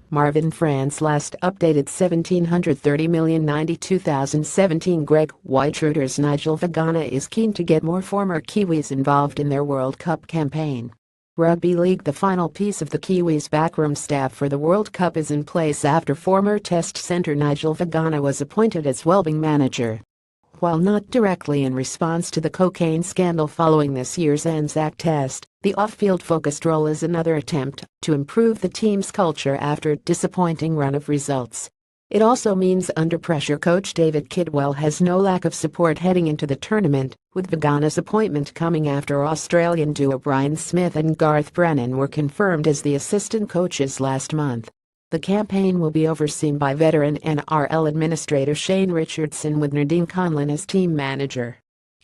MARVIN FRANCE Last updated 1730,092,017 GREG WHITEREUTERS Nigel Vagana is keen to get more former Kiwis involved in their World Cup campaign. Rugby League. The final piece of the Kiwis' backroom staff for the World Cup is in place after former Test centre Nigel Vagana was appointed as wellbeing manager. While not directly in response to the cocaine scandal following this year's Anzac Test, the off-field focused role is another attempt to improve the team's culture after a disappointing run of results. It also means under pressure coach David Kidwell has no lack of support heading into the tournament, with Vagana's appointment coming after Australian duo Brian Smith and Garth Brennan were confirmed as the assistant coaches last month. The campaign will be overseen by veteran NRL administrator Shane Richardson with Nadine Conlon as team manager.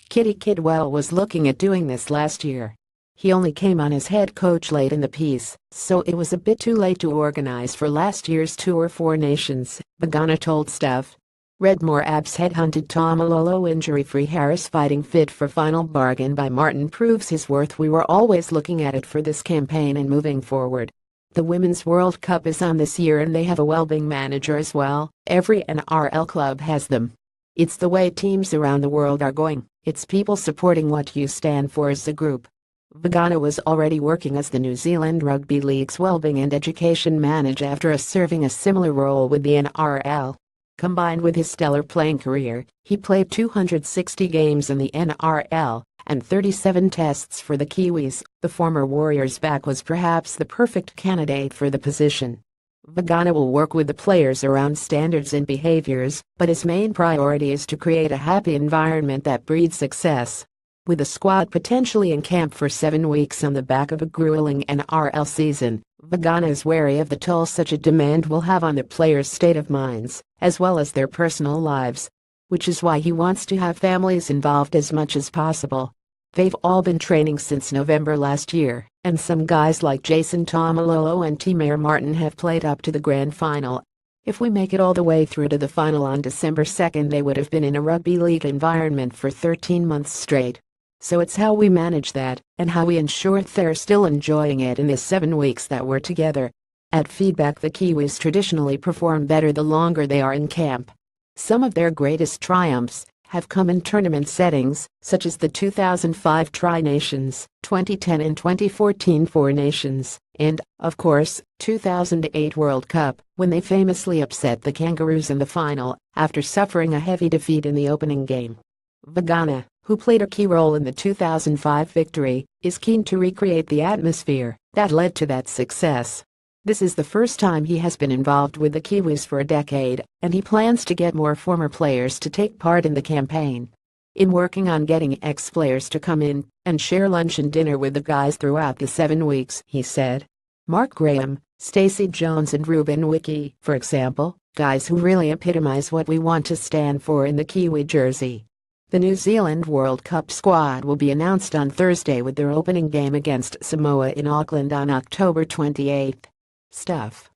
Kidwell was looking at doing this last year. He only came on as head coach late in the piece, so it was a bit too late to organize for last year's Tour Four Nations, Vagana told staff. Redmore Abs headhunted Tomalolo injury-free Harris fighting fit for final bargain by Martin proves his worth. We were always looking at it for this campaign and moving forward. The Women's World Cup is on this year and they have a wellbeing manager as well. Every NRL club has them. It's the way teams around the world are going. It's people supporting what you stand for as a group. Vagana was already working as the New Zealand Rugby League's wellbeing and education manager after serving a similar role with the NRL. Combined with his stellar playing career, he played 260 games in the NRL and 37 tests for the Kiwis. The former Warriors back was perhaps the perfect candidate for the position. Vagana will work with the players around standards and behaviors, but his main priority is to create a happy environment that breeds success. With the squad potentially in camp for 7 weeks on the back of a grueling NRL season, Vagana is wary of the toll such a demand will have on the players' state of minds, as well as their personal lives. Which is why he wants to have families involved as much as possible. They've all been training since November last year, and some guys like Jason Tomalolo and T-Mayor Martin have played up to the grand final. If we make it all the way through to the final on December 2nd, they would have been in a rugby league environment for 13 months straight. So it's how we manage that, and how we ensure they're still enjoying it in the 7 weeks that we're together. At feedback, the Kiwis traditionally perform better the longer they are in camp. Some of their greatest triumphs have come in tournament settings, such as the 2005 Tri-Nations, 2010 and 2014 Four Nations, and, of course, 2008 World Cup, when they famously upset the Kangaroos in the final, after suffering a heavy defeat in the opening game. Vagana, who played a key role in the 2005 victory, is keen to recreate the atmosphere that led to that success. This is the first time he has been involved with the Kiwis for a decade, and he plans to get more former players to take part in the campaign. In working on getting ex-players to come in and share lunch and dinner with the guys throughout the 7 weeks, he said. Mark Graham, Stacey Jones and Ruben Wiki, for example, guys who really epitomize what we want to stand for in the Kiwi jersey. The New Zealand World Cup squad will be announced on Thursday with their opening game against Samoa in Auckland on October 28. Stuff.